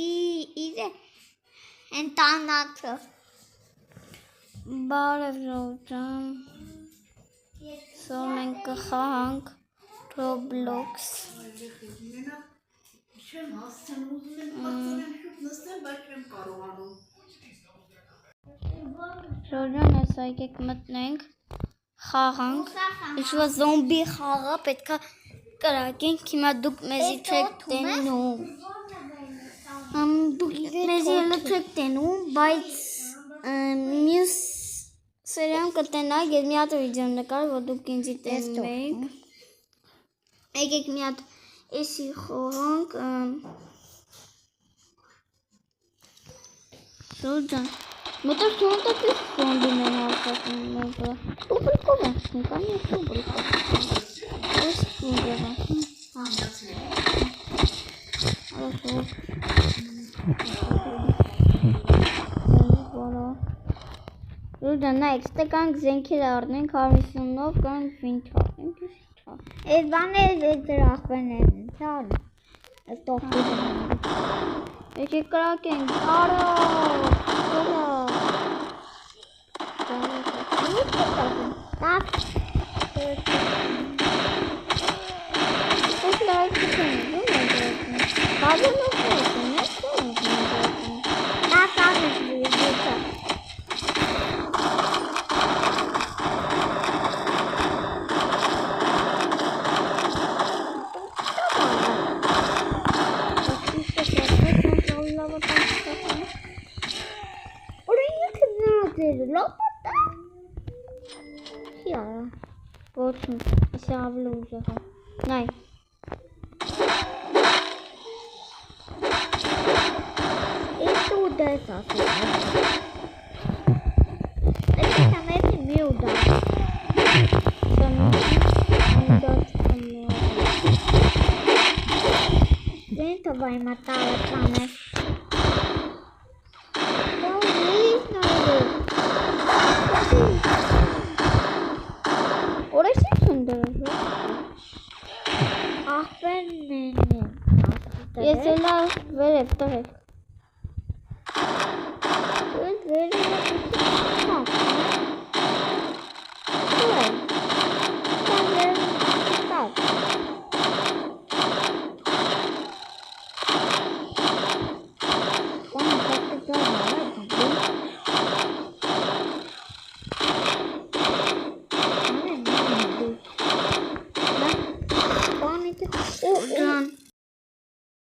Իդե ընտանացը բարև ժողովրդան սոր մենք կխաղանք Roblox չեմ հասցնում ուզում եմ հասցնեմ շուտ նստեմ բայց չեմ կարողանում Ժողովրդան այս եկեք մտնենք խաղանք ինչ-որ զոմբի խաղը պետքա կրակենք հիմա դուք մեզի չեք տենում դուք մեզի ելը չեք տենում բայց մյուս սերիան կտենակ և մի հատ վիդեո նկար որ դուք ինձի տենում էիք եկեք մի հատ էսի խողանք Ժողովրդան մտար չոնտակ ես զոմբին են հարկատում մեկը Ռուբլիկով են խսում, կանի ես ռուբլիկով Ես ունդեղ են Ժողովրդան նայք, ստե կանք զենքեր առնենք, հարմիսունով կանք վինչ առնենք Ես բաներ ես դրախվեն են, չար Ես տողտուր են Եկեք կրակենք, արով, Տակ Ես լայք չեն, ում է դրակում Բազոնով դրակում, ես չեմ դրակում Տակ աղես դրակում Լոպոտա Հիարա Ոչմ Եսի ավլը ուժեղա Նայ Ես ու դես ասել Ես համեցի մի ու դա Դեն թվայ մատալը ծանես Օրեսի սնդրը Ախվերն են Ես էլա վերև տղեք Ես վերև